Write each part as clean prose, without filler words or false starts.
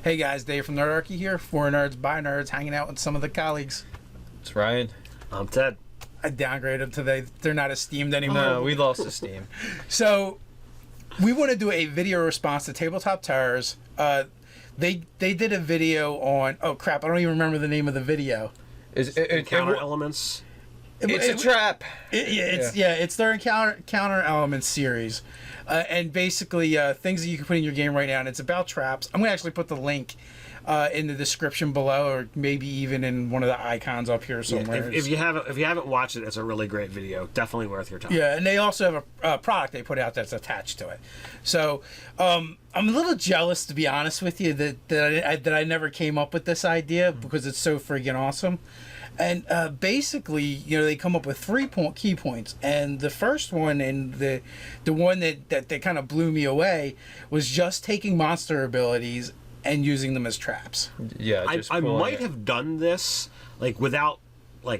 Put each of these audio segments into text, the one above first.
Hey guys, Dave from Nerdarchy here. For nerds, by nerds, hanging out with some of the colleagues. It's Ryan. I'm Ted. I downgraded them today. They're not esteemed anymore. No, we lost esteem. So, we want to do a video response to Tabletop Terrors. They did a video on... Oh, crap. I don't even remember the name of the video. Encounter elements. It's a trap. It's their encounter elements series. And basically, things that you can put in your game right now. And it's about traps. I'm going to actually put the link in the description below, or maybe even in one of the icons up here somewhere. Yeah, if you haven't watched it, it's a really great video. Definitely worth your time. Yeah, and they also have a product they put out that's attached to it. So I'm a little jealous, to be honest with you, that I never came up with this idea because it's so friggin' awesome. And basically, they come up with 3 key points. And the first one, and the one that kind of blew me away, was just taking monster abilities and using them as traps. Yeah, I might have done this without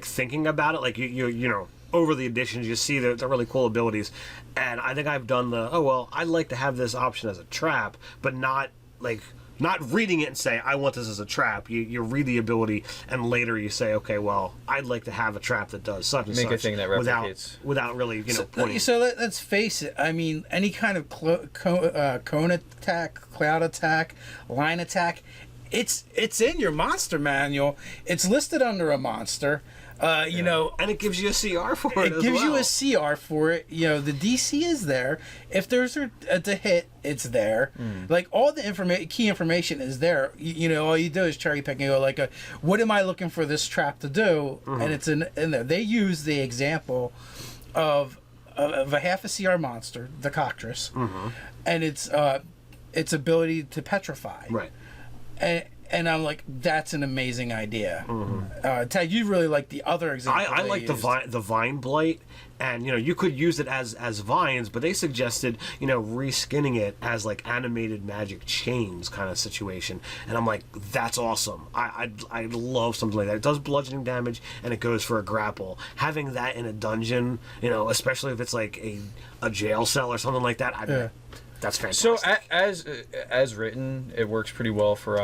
thinking about it. Over the editions, you see the really cool abilities, and I think I've done I'd like to have this option as a trap, but not reading it and say I want this as a trap. You read the ability and later you say, okay, well, I'd like to have a trap that does such and such. Make a thing that replicates without really pointing. So let's face it. I mean, any kind of cone attack, cloud attack, line attack, it's in your monster manual. It's listed under a monster. And it gives you a CR for it. It gives you a CR for it. The DC is there. If there's a hit, it's there. All the key information is there. All you do is cherry pick and go what am I looking for this trap to do? And it's in there. They use the example of a half a CR monster, the cockatrice, and its ability to petrify. Right. And I'm like, that's an amazing idea. Ted, you really like the other example. I like the vine blight, and you could use it as vines, but they suggested reskinning it as animated magic chains kind of situation, and I'm like, that's awesome. I love something like that. It does bludgeoning damage, and it goes for a grapple. Having that in a dungeon, especially if it's a jail cell or something like that, that's fantastic. So as written, it works pretty well for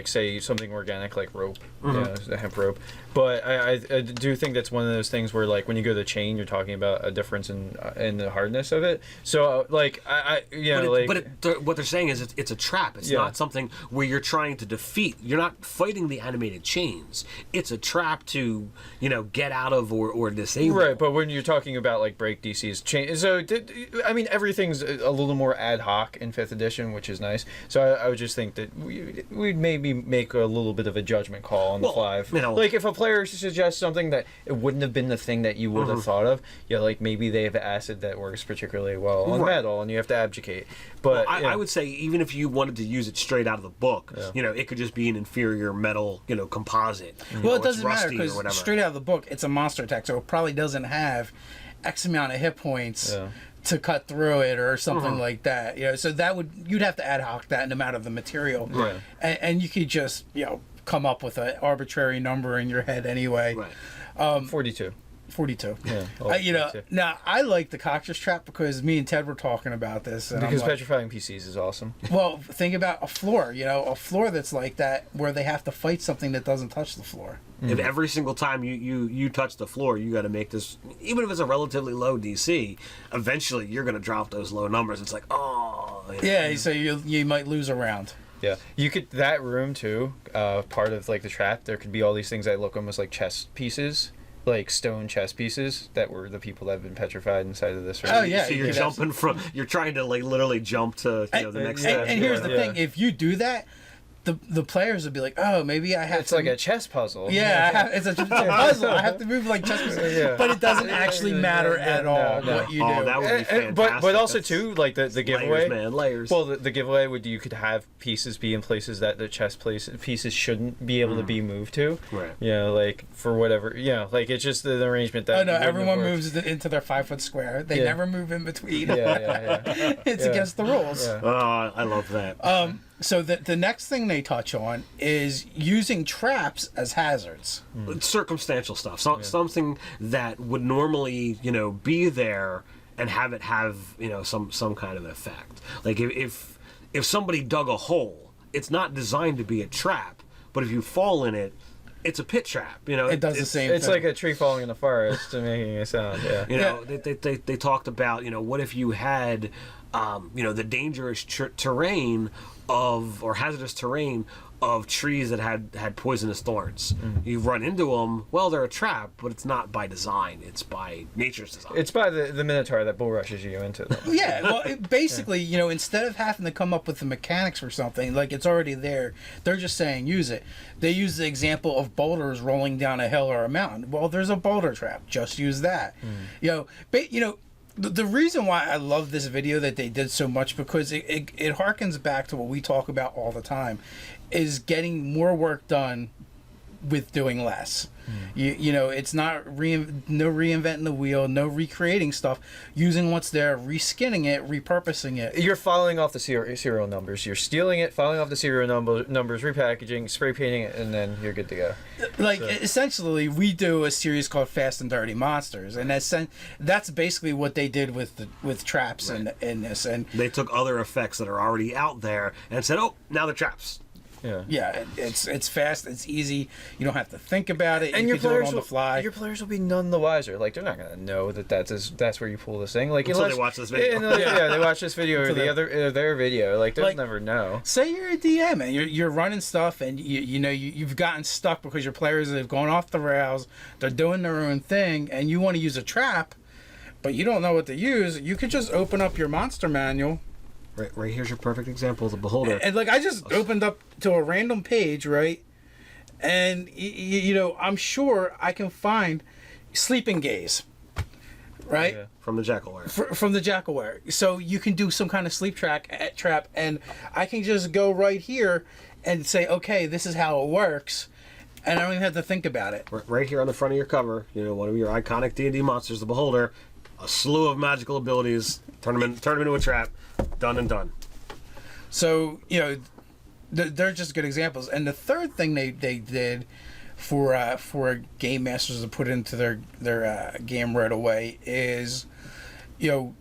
say something organic like rope, the hemp rope. But I do think that's one of those things where when you go to the chain, you're talking about a difference in the hardness of it. So what they're saying is it's a trap. It's not something where you're trying to defeat. You're not fighting the animated chains. It's a trap to get out of or disable. Right, but when you're talking about break DC's chain, so everything's a little more ad hoc in 5th edition, which is nice. So I would just think that we'd maybe make a little bit of a judgment call on the fly. If a player suggests something that it wouldn't have been the thing that you would have thought of, maybe they have acid that works particularly well on metal, and you have to abdicate. But I would say even if you wanted to use it straight out of the book, it could just be an inferior metal, composite. Well, it doesn't matter because straight out of the book, it's a monster attack, so it probably doesn't have X amount of hit points to cut through it or something like that. So you'd have to ad hoc that no matter the material, and you could just come up with an arbitrary number in your head anyway. 42. 42. Yeah. Now I like the cockatrice trap because me and Ted were talking about this. And because petrifying PCs is awesome. Well, think about a floor. A floor that's like that where they have to fight something that doesn't touch the floor. If every single time you touch the floor, you got to make this, even if it's a relatively low DC, eventually you're going to drop those low numbers. It's so you might lose a round. Yeah, you could that room too. Part of the trap, there could be all these things that look almost like chess pieces, like stone chess pieces that were the people that have been petrified inside of this room. Oh yeah, so you're trying to literally jump to the next step. And here's the thing: if you do that, the players would be like, oh, maybe I have. It's like a chess puzzle. Yeah, it's a puzzle. I have to move like chess pieces, but it doesn't actually matter at all what you do. That would be fantastic. But also too, the giveaway. Layers, man, layers. Well, the giveaway would you could have pieces be in places that the chess pieces shouldn't be able to be moved to. Right. For whatever. It's just the arrangement that. Oh no! Everyone moves into their 5-foot square. They never move in between. It's against the rules. I love that. So the next thing they touch on is using traps as hazards. Circumstantial stuff. Something that would normally, be there and have it have, some kind of effect. Like if somebody dug a hole it's not designed to be a trap, but if you fall in it, it's a pit trap. You know, It does the same It's thing. like a tree falling in the forest and making a sound. Yeah. You know, they talked about, you know, what if you had, you know, the dangerous terrain or hazardous terrain of trees that had poisonous thorns. You run into them, well, they're a trap, but it's not by design. It's by nature's design. It's by the Minotaur that bull rushes you into them. Yeah, well, basically, you know, instead of having to come up with the mechanics for something, like it's already there, they're just saying use it. They use the example of boulders rolling down a hill or a mountain. Well, there's a boulder trap. Just use that. You know, the reason why I love this video that they did so much, because it harkens back to what we talk about all the time, is getting more work done with doing less. You know, it's not no reinventing the wheel, no recreating stuff, using what's there, reskinning it, repurposing it. You're following off the serial numbers. You're stealing it, following off the serial numbers, repackaging, spray painting it, and then you're good to go. Like, essentially, we do a series called Fast and Dirty Monsters, and that's basically what they did with traps in this. And they took other effects that are already out there and said, oh, now they're traps. Yeah, it's fast, it's easy. You don't have to think about it. And you your can do it players on the fly. Your players will be none the wiser. Like, they're not gonna know that's where you pull this thing. Like, Until they watch this video. Yeah, they watch this video or their video. Like, they'll never know. Say you're a DM and you're running stuff, and you've gotten stuck because your players have gone off the rails. They're doing their own thing, and you want to use a trap, but you don't know what to use. You could just open up your monster manual. Right here's your perfect example of the beholder. And like, I just opened up to a random page, right? And you know, I'm sure I can find sleeping gaze, right? Yeah. From the Jackalware. From the Jackalware. So you can do some kind of sleep trap, and I can just go right here and say, okay, this is how it works, and I don't even have to think about it. Right here on the front of your cover, you know, one of your iconic D&D monsters, the beholder, a slew of magical abilities, turn them into a trap. Done and done. So, you know, they're just good examples. And the third thing they did for game masters to put into their game right away is, you know,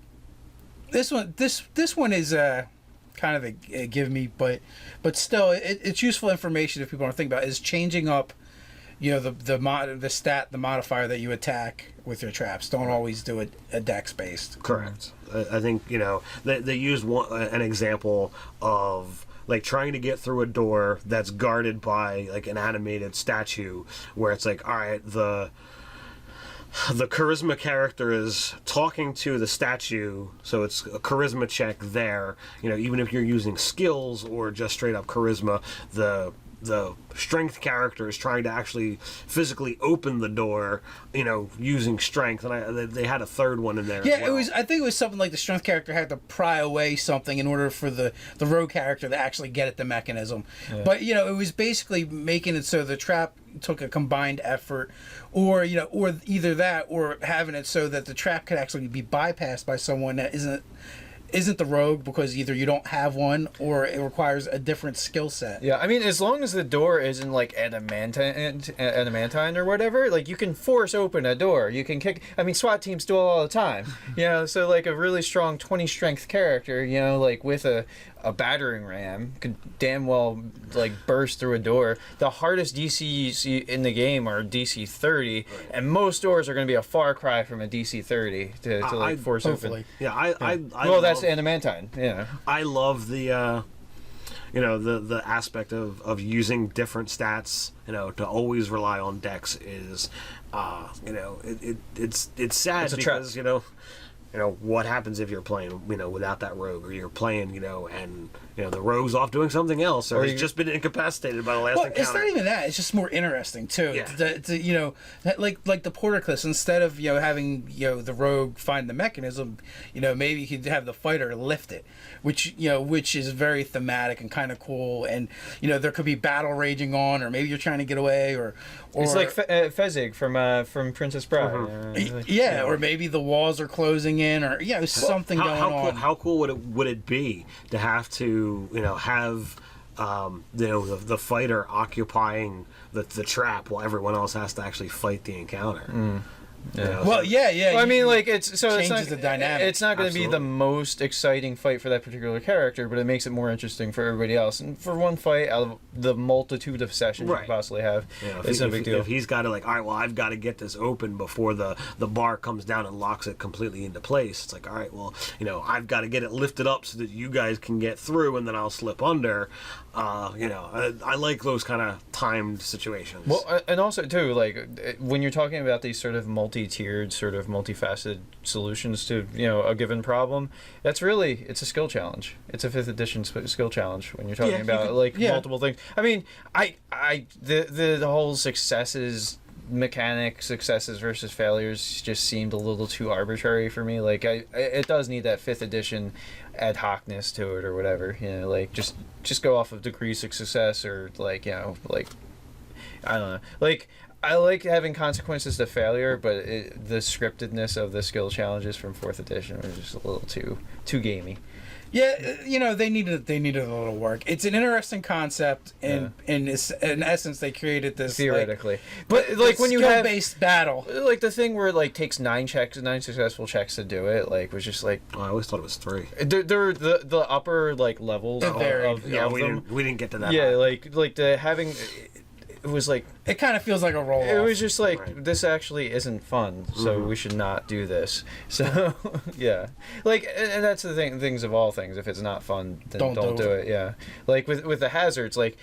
this one is kind of a give me, but still it's useful information if people aren't thinking about it, is changing up, you know, the modifier that you attack with your traps. Don't always do it a dex based. Correct. I think, you know, they used an example of like trying to get through a door that's guarded by like an animated statue, where it's like, all right, the charisma character is talking to the statue, so it's a charisma check there. You know, even if you're using skills or just straight up charisma, the strength character is trying to actually physically open the door, you know, using strength. And they had a third one in there. Yeah, as well. it was. I think it was something like the strength character had to pry away something in order for the rogue character to actually get at the mechanism. Yeah. But you know, it was basically making it so the trap took a combined effort, or you know, or either that, or having it so that the trap could actually be bypassed by someone that isn't the rogue, because either you don't have one or it requires a different skill set. Yeah, I mean, as long as the door isn't like adamantine or whatever, like you can force open a door. You can kick. I mean, SWAT teams do it all the time. You know, so like a really strong 20 strength character, you know, like with a battering ram could damn well like burst through a door. The hardest DCs in the game are DC 30, and most doors are going to be a far cry from a DC 30 to like force hopefully. open. Yeah, I well, that's adamantine. Yeah, I love the you know, the aspect of using different stats. You know, to always rely on dex is you know, it's sad because trap. You know, what happens if you're playing, you know, without that rogue, or you're playing, you know, and, you know, the rogue's off doing something else, or he's just been incapacitated by the last encounter. It's not even that. It's just more interesting, too. Yeah. You know, like the Porter Cliffs, instead of, you know, having, you know, the rogue find the mechanism, you know, maybe you could have the fighter lift it, which is very thematic and kind of cool. And, you know, there could be battle raging on, or maybe you're trying to get away, or it's like Fezzik from Princess Bride. Yeah, or maybe the walls are closing in, or something going on. How cool would it be to have to, you know, have you know, the fighter occupying the trap while everyone else has to actually fight the encounter? Yeah. Well, yeah. Well, I mean, like it's changes not the dynamic. It's not going to be the most exciting fight for that particular character, but it makes it more interesting for everybody else. And for one fight out of the multitude of sessions you could possibly have, it's no big deal. If he's got to like, all right, well, I've got to get this open before the bar comes down and locks it completely into place. It's like, all right, well, I've got to get it lifted up so that you guys can get through, and then I'll slip under. I like those kind of timed situations. Well, and also too, like when you're talking about these sort of multi-tiered, sort of multifaceted solutions to a given problem, it's a skill challenge. It's a 5th edition skill challenge when you're talking about multiple things. I mean, the whole successes versus failures just seemed a little too arbitrary for me. Like it does need that 5th edition ad hocness to it or whatever. Like just go off of degrees of success or like I don't know. Like I like having consequences to failure, but the scriptedness of the skill challenges from 4th edition was just a little too gamey. Yeah, they needed a little work. It's an interesting concept, and in essence, they created this theoretically. But like when you have skill-based battle, like the thing where it like takes 9 successful checks to do it, like was just like I always thought it was 3. They're the upper like levels of we didn't get to that. Yeah, like the having. It was like it kind of feels like a roll. It was just like this actually isn't fun, so we should not do this. So yeah, like and that's the thing. Things of all things, if it's not fun, then don't do it. Yeah, like with the hazards, like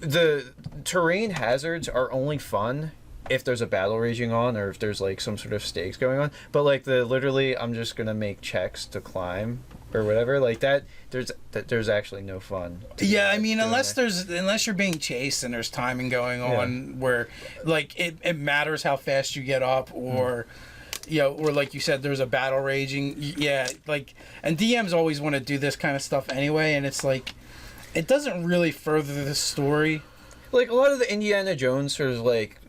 the terrain hazards are only fun if there's a battle raging on or if there's like some sort of stakes going on. But like literally, I'm just gonna make checks to climb or whatever like that. There's actually no fun. Yeah, I mean, unless you're being chased and there's timing going on where like it matters how fast you get up or. Or like you said, there's a battle raging. Yeah, like, and DMs always want to do this kind of stuff anyway, and it's like, it doesn't really further the story. Like a lot of the Indiana Jones sort of like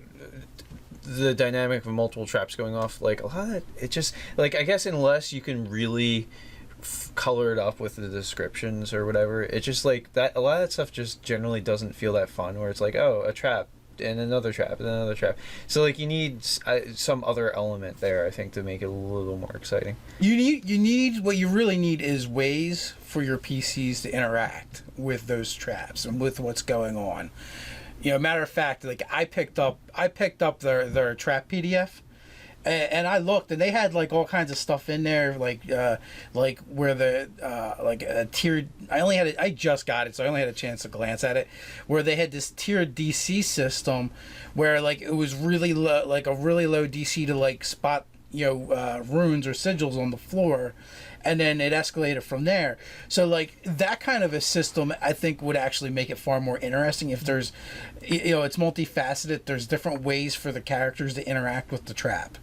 the dynamic of multiple traps going off, like a lot of it just like I guess unless you can really color it up with the descriptions or whatever, it's just like that. A lot of that stuff just generally doesn't feel that fun. Where it's like, oh, a trap and another trap and another trap. So like you need some other element there, I think, to make it a little more exciting. You need what you really need is ways for your PCs to interact with those traps and with what's going on. Matter of fact, like I picked up their trap PDF. And I looked, and they had like all kinds of stuff in there, like where the like a tiered. I just got it, so I only had a chance to glance at it. Where they had this tiered DC system, where like it was really low, like a really low DC to like spot runes or sigils on the floor, and then it escalated from there. So like that kind of a system, I think, would actually make it far more interesting if there's, it's multifaceted. There's different ways for the characters to interact with the trap.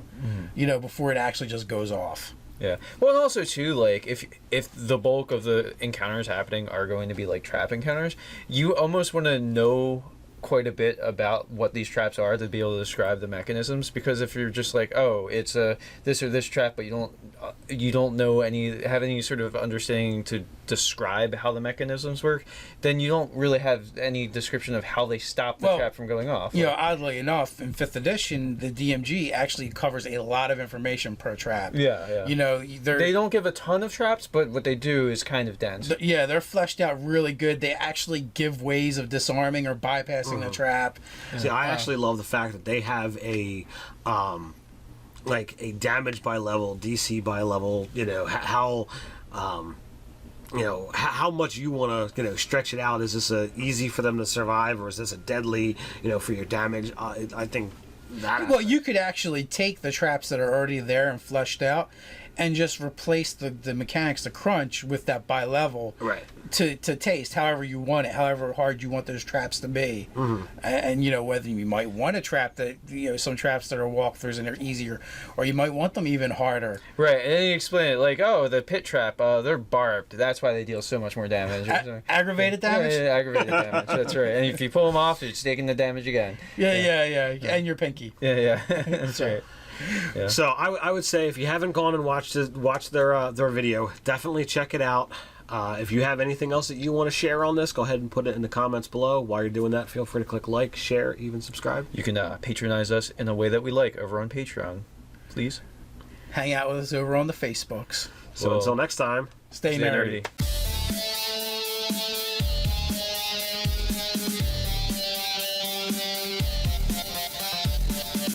Before it actually just goes off. Yeah. Well, and also too, like if the bulk of the encounters happening are going to be like trap encounters, you almost want to know quite a bit about what these traps are to be able to describe the mechanisms. Because if you're just like, oh, it's a this or this trap, but you don't know have any sort of understanding to describe how the mechanisms work, then you don't really have any description of how they stop the trap from going off. Oddly enough, in 5th edition, the DMG actually covers a lot of information per trap. Yeah. They don't give a ton of traps, but what they do is kind of dense. They're fleshed out really good. They actually give ways of disarming or bypassing the trap. See, I actually love the fact that they have a like a damage by level, DC by level, how much you want to stretch it out. Is this easy for them to survive, or is this a deadly for your damage? I think that you could actually take the traps that are already there and fleshed out and just replace the mechanics, the crunch, with that by level, right? To taste however you want it, however hard you want those traps to be, and whether you might want a trap that some traps that are walkthroughs and they're easier, or you might want them even harder. Right, and then you explain it like, oh, the pit trap, they're barbed. That's why they deal so much more damage. Aggravated damage. Yeah, aggravated damage. That's right. And if you pull them off, you're just taking the damage again. Yeah. And your pinky. Yeah. That's right. Yeah. So I would say if you haven't gone and watched their video, definitely check it out. If you have anything else that you want to share on this, go ahead and put it in the comments below. While you're doing that, feel free to click like, share, even subscribe. You can patronize us in a way that we like over on Patreon. please Hang out with us over on the Facebooks. So Well, until next time. Stay stay nerdy. nerdy.